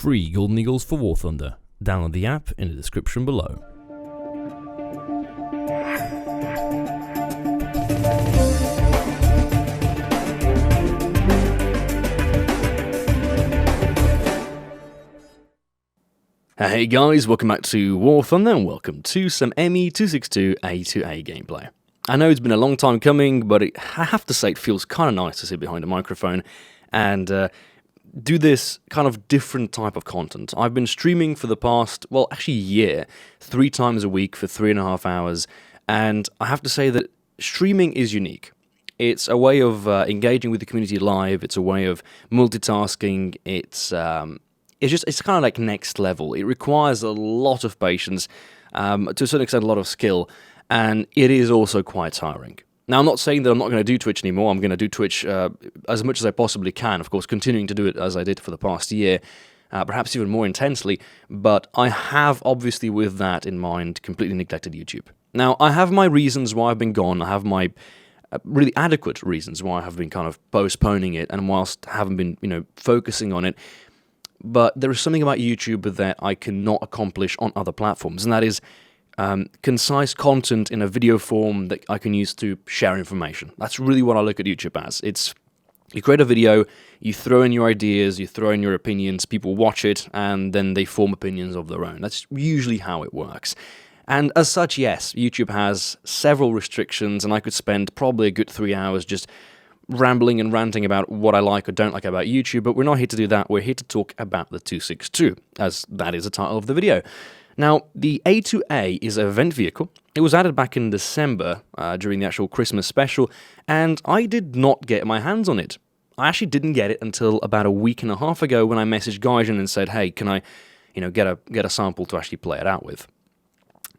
free Golden Eagles for War Thunder. Download the app in the description below. Hey guys, welcome back to War Thunder and welcome to some ME262 A-2a gameplay. I know it's been a long time coming, but I have to say it feels kind of nice to sit behind a microphone and do this kind of different type of content. I've been streaming for the past, well, actually a year, 3 times a week for 3.5 hours, and I have to say that streaming is unique. It's a way of engaging with the community live, it's a way of multitasking, it's kind of like next level. It requires a lot of patience, to a certain extent a lot of skill, and it is also quite tiring. Now, I'm not saying that I'm not going to do Twitch anymore. I'm going to do Twitch as much as I possibly can, of course, continuing to do it as I did for the past year, perhaps even more intensely, but I have, obviously, with that in mind, completely neglected YouTube. Now, I have my reasons why I've been gone. I have my really adequate reasons why I have been kind of postponing it, and whilst I haven't been, focusing on it, but there is something about YouTube that I cannot accomplish on other platforms, and that is concise content in a video form that I can use to share information. That's really what I look at YouTube as. It's, you create a video, you throw in your ideas, you throw in your opinions, people watch it, and then they form opinions of their own. That's usually how it works. And as such, yes, YouTube has several restrictions, and I could spend probably a good 3 hours just rambling and ranting about what I like or don't like about YouTube, but we're not here to do that. We're here to talk about the 262, as that is the title of the video. Now, the A-2a is an event vehicle. It was added back in December during the actual Christmas special, and I did not get my hands on it. I actually didn't get it until about a week and a half ago when I messaged Gaijin and said, hey, can I get a sample to actually play it out with?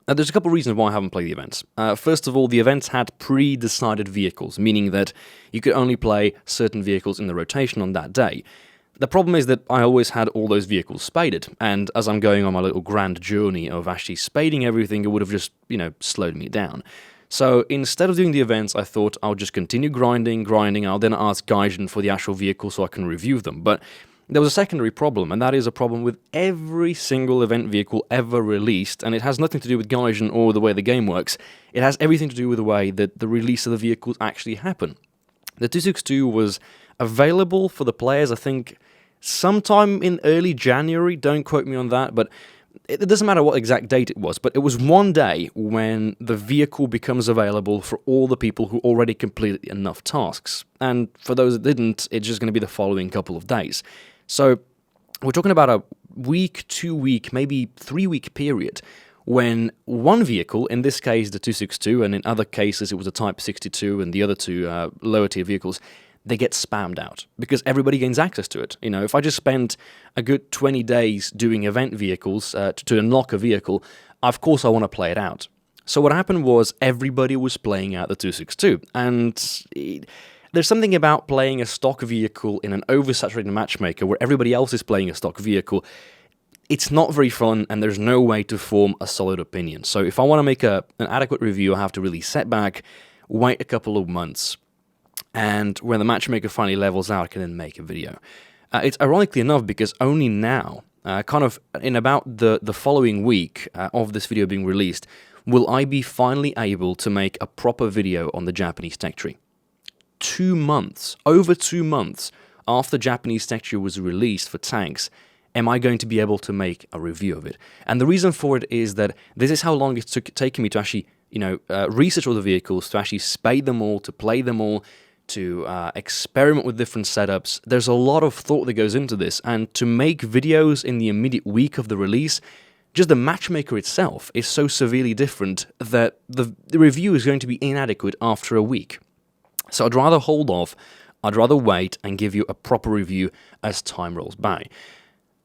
Now, there's a couple of reasons why I haven't played the events. First of all, the events had pre-decided vehicles, meaning that you could only play certain vehicles in the rotation on that day. The problem is that I always had all those vehicles spaded, and as I'm going on my little grand journey of actually spading everything, it would have just, slowed me down. So instead of doing the events, I thought I'll just continue grinding, I'll then ask Gaijin for the actual vehicle so I can review them. But there was a secondary problem, and that is a problem with every single event vehicle ever released, and it has nothing to do with Gaijin or the way the game works. It has everything to do with the way that the release of the vehicles actually happen. The 262 was available for the players, I think, sometime in early January, don't quote me on that, but it doesn't matter what exact date it was, but it was one day when the vehicle becomes available for all the people who already completed enough tasks. And for those that didn't, it's just going to be the following couple of days. So we're talking about a week, 2 week, maybe 3 week period when one vehicle, in this case the 262, and in other cases it was a Type 62 and the other two lower tier vehicles, they get spammed out because everybody gains access to it. If I just spend a good 20 days doing event vehicles to unlock a vehicle, of course I want to play it out. So what happened was everybody was playing out the 262, and there's something about playing a stock vehicle in an oversaturated matchmaker where everybody else is playing a stock vehicle. It's not very fun, and there's no way to form a solid opinion. So if I want to make an adequate review, I have to really set back, wait a couple of months, and when the matchmaker finally levels out, I can then make a video. It's ironically enough because only now, kind of in about the following week of this video being released, will I be finally able to make a proper video on the Japanese tech tree. 2 months, over 2 months after Japanese tech tree was released for tanks, am I going to be able to make a review of it? And the reason for it is that this is how long it's taken me to actually, research all the vehicles, to actually spade them all, to play them all, to experiment with different setups. There's a lot of thought that goes into this, and to make videos in the immediate week of the release, just the matchmaker itself is so severely different that the review is going to be inadequate after a week. So I'd rather hold off, I'd rather wait and give you a proper review as time rolls by.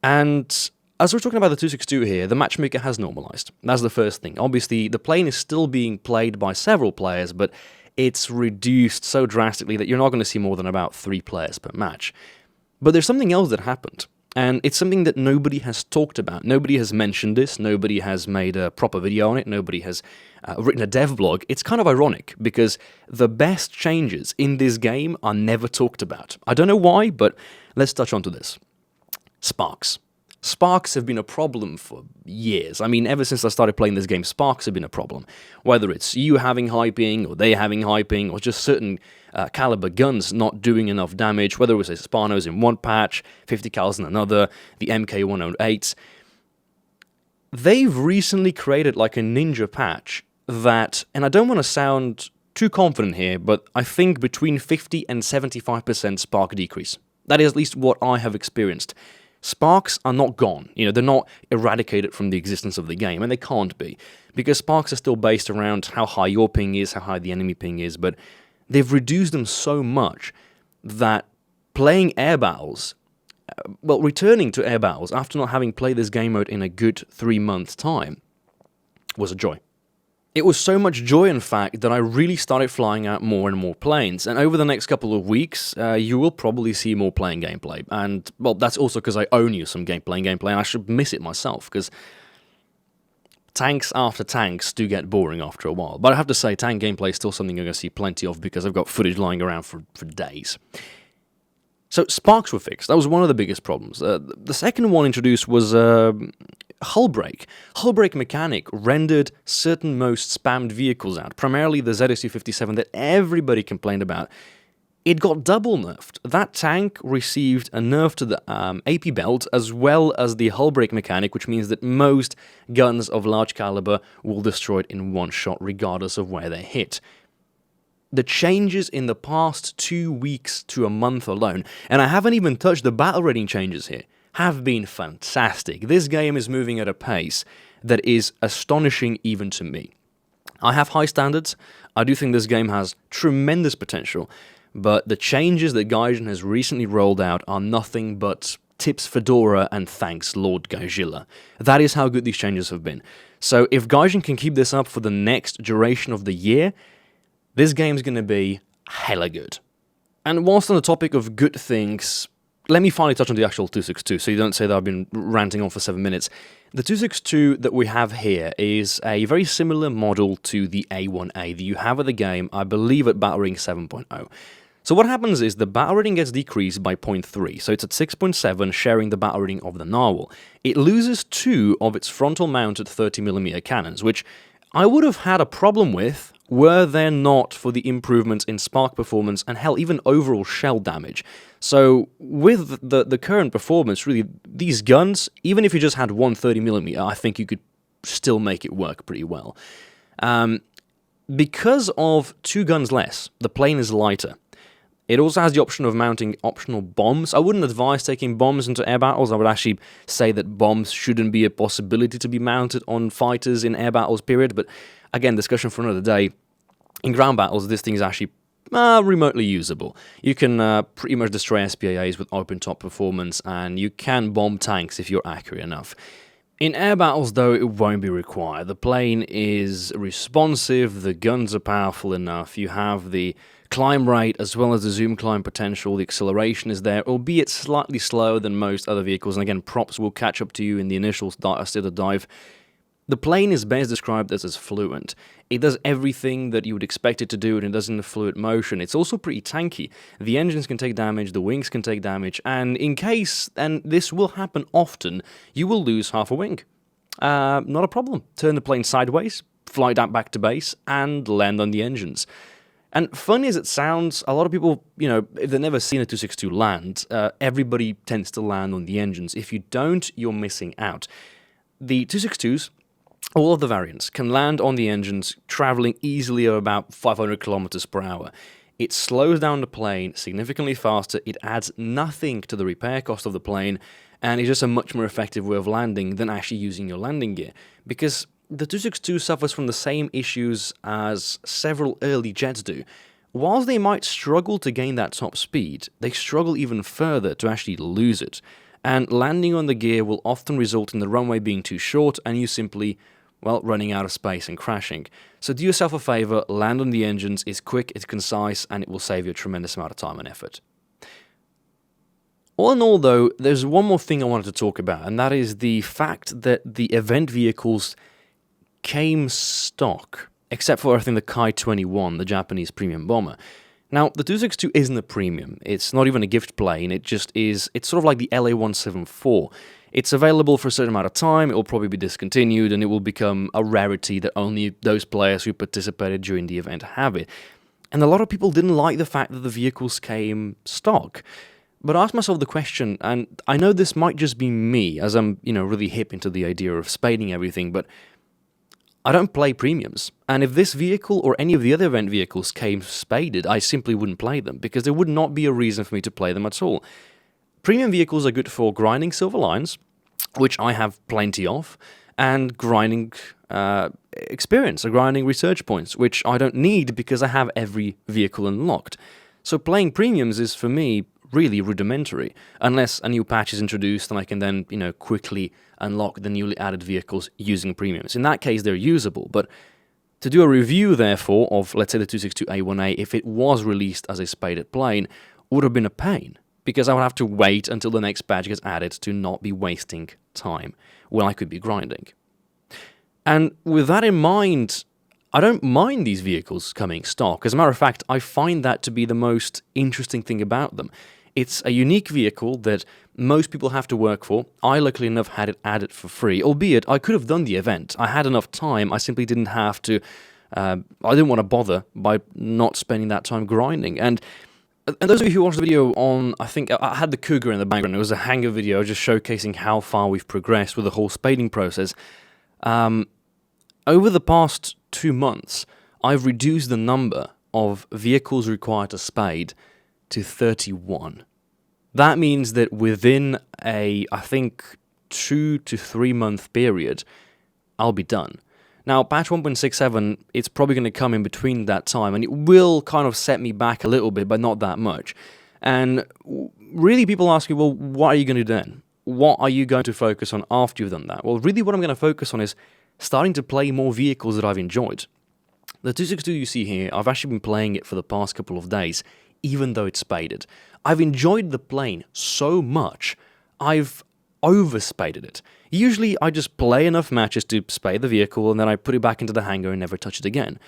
And as we're talking about the 262 here, the matchmaker has normalized. That's the first thing. Obviously, the plane is still being played by several players, but it's reduced so drastically that you're not going to see more than about 3 players per match. But there's something else that happened, and it's something that nobody has talked about. Nobody has mentioned this, nobody has made a proper video on it, nobody has written a dev blog. It's kind of ironic, because the best changes in this game are never talked about. I don't know why, but let's touch on to this. Sparks. Sparks have been a problem for years. I mean, ever since I started playing this game, sparks have been a problem. Whether it's you having high ping, or they having high ping, or just certain caliber guns not doing enough damage, whether it was Hispanos in one patch, 50 cals in another, the MK108s. They've recently created like a ninja patch that, and I don't want to sound too confident here, but I think between 50 and 75% spark decrease. That is at least what I have experienced. Sparks are not gone, they're not eradicated from the existence of the game, and they can't be, because sparks are still based around how high your ping is, how high the enemy ping is, but they've reduced them so much that playing air battles, returning to air battles after not having played this game mode in a good 3 months' time, was a joy. It was so much joy, in fact, that I really started flying out more and more planes, and over the next couple of weeks, you will probably see more playing gameplay, and, that's also because I own you some playing gameplay, and I should miss it myself, because tanks after tanks do get boring after a while, but I have to say, tank gameplay is still something you're going to see plenty of, because I've got footage lying around for days. So, sparks were fixed. That was one of the biggest problems. The second one introduced was hull break. Hull break mechanic rendered certain most spammed vehicles out, primarily the ZSU-57 that everybody complained about. It got double nerfed. That tank received a nerf to the AP belt as well as the hull break mechanic, which means that most guns of large caliber will destroy it in one shot regardless of where they hit. The changes in the past 2 weeks to a month alone, and I haven't even touched the battle rating changes here, have been fantastic. This game is moving at a pace that is astonishing even to me. I have high standards. I do think this game has tremendous potential, but the changes that Gaijin has recently rolled out are nothing but tips Fedora and thanks Lord Gaijilla. That is how good these changes have been. So if Gaijin can keep this up for the next duration of the year, this game's going to be hella good. And whilst on the topic of good things, let me finally touch on the actual 262, so you don't say that I've been ranting on for 7 minutes. The 262 that we have here is a very similar model to the A-1a that you have at the game, I believe at battle rating 7.0. So what happens is the battle rating gets decreased by 0.3, so it's at 6.7, sharing the battle rating of the Narwhal. It loses 2 of its frontal-mounted 30mm cannons, which I would have had a problem with were there not for the improvements in spark performance and hell, even overall shell damage. So with the current performance, really, these guns, even if you just had one 30mm, I think you could still make it work pretty well. Because of 2 guns less, the plane is lighter. It also has the option of mounting optional bombs. I wouldn't advise taking bombs into air battles. I would actually say that bombs shouldn't be a possibility to be mounted on fighters in air battles, period. But again, discussion for another day. In ground battles, this thing is actually remotely usable. You can pretty much destroy SPAAs with open-top performance, and you can bomb tanks if you're accurate enough. In air battles, though, it won't be required. The plane is responsive, the guns are powerful enough, you have the climb rate as well as the zoom climb potential, the acceleration is there, albeit slightly slower than most other vehicles, and again, props will catch up to you in the initial state of dive. The plane is best described as fluent. It does everything that you would expect it to do, and it does in a fluid motion. It's also pretty tanky. The engines can take damage, the wings can take damage, and in case, and this will happen often, you will lose half a wing. Not a problem. Turn the plane sideways, fly that back to base, and land on the engines. And funny as it sounds, a lot of people, if they've never seen a 262 land, everybody tends to land on the engines. If you don't, you're missing out. The 262s, all of the variants, can land on the engines traveling easily at about 500 kilometers per hour. It slows down the plane significantly faster, it adds nothing to the repair cost of the plane, and it's just a much more effective way of landing than actually using your landing gear. Because the 262 suffers from the same issues as several early jets do. Whilst they might struggle to gain that top speed, they struggle even further to actually lose it. And landing on the gear will often result in the runway being too short and you simply, running out of space and crashing. So do yourself a favor, land on the engines, it's quick, it's concise, and it will save you a tremendous amount of time and effort. All in all, though, there's one more thing I wanted to talk about, and that is the fact that the event vehicles came stock, except for, I think, the Kai-21, the Japanese premium bomber. Now, the 262 isn't a premium. It's not even a gift plane. It just is, it's sort of like the LA-174. It's available for a certain amount of time, it will probably be discontinued, and it will become a rarity that only those players who participated during the event have it. And a lot of people didn't like the fact that the vehicles came stock. But I asked myself the question, and I know this might just be me, as I'm, really hip into the idea of spading everything, but I don't play premiums. And if this vehicle or any of the other event vehicles came spaded, I simply wouldn't play them, because there would not be a reason for me to play them at all. Premium vehicles are good for grinding silver lines, which I have plenty of, and grinding experience, or grinding research points, which I don't need because I have every vehicle unlocked. So playing premiums is, for me, really rudimentary, unless a new patch is introduced and I can then, quickly unlock the newly added vehicles using premiums. In that case, they're usable, but to do a review, therefore, of, let's say, the 262A1A, if it was released as a spaded plane, would have been a pain, because I would have to wait until the next patch gets added to not be wasting time when I could be grinding. And with that in mind, I don't mind these vehicles coming stock. As a matter of fact, I find that to be the most interesting thing about them. It's a unique vehicle that most people have to work for. I, luckily enough, had it added for free, albeit I could have done the event. I had enough time, I simply didn't have to, I didn't want to bother by not spending that time grinding. And those of you who watched the video on, I think, I had the Cougar in the background, it was a hangar video just showcasing how far we've progressed with the whole spading process. Over the past 2 months, I've reduced the number of vehicles required to spade to 31. That means that within I think, 2 to 3 month period, I'll be done. Now, patch 1.67, it's probably going to come in between that time, and it will kind of set me back a little bit, but not that much. And really, people ask me, well, what are you going to do then? What are you going to focus on after you've done that? Well, really what I'm going to focus on is starting to play more vehicles that I've enjoyed. The 262 you see here, I've actually been playing it for the past couple of days, even though it's spaded. I've enjoyed the plane so much, I've over-spaded it. Usually I just play enough matches to spade the vehicle and then I put it back into the hangar and never touch it again.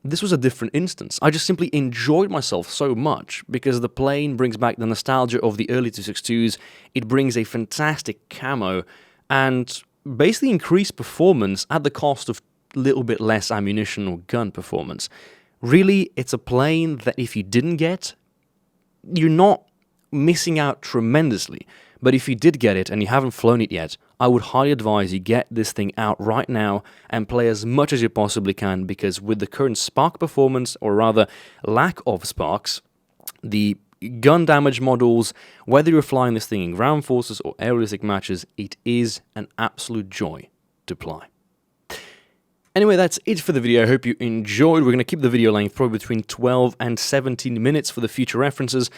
This was a different instance. I just simply enjoyed myself so much because the plane brings back the nostalgia of the early 262s, it brings a fantastic camo, and basically increased performance at the cost of a little bit less ammunition or gun performance. Really, it's a plane that if you didn't get, you're not missing out tremendously. But if you did get it and you haven't flown it yet, I would highly advise you get this thing out right now and play as much as you possibly can, because with the current spark performance, or rather lack of sparks, the gun damage models, whether you're flying this thing in ground forces or aerialistic matches, it is an absolute joy to fly. Anyway, that's it for the video. I hope you enjoyed. We're going to keep the video length probably between 12 and 17 minutes for the future references.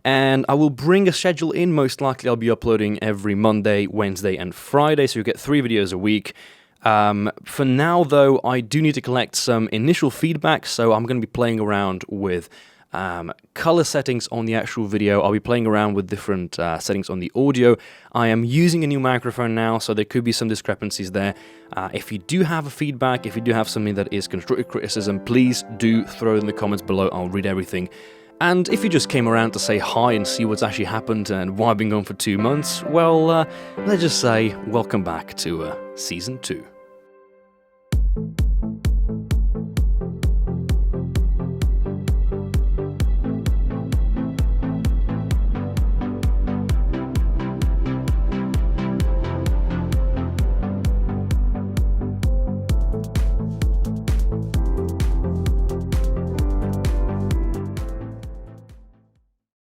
And I will bring a schedule in. Most likely I'll be uploading every Monday, Wednesday, and Friday, so you'll get 3 videos a week. For now, though, I do need to collect some initial feedback, so I'm going to be playing around with color settings on the actual video. I'll be playing around with different settings on the audio. I am using a new microphone now, so there could be some discrepancies there. If you do have a feedback, if you do have something that is constructive criticism, please do throw it in the comments below. I'll read everything. And if you just came around to say hi and see what's actually happened and why I've been gone for 2 months, well, let's just say welcome back to Season 2.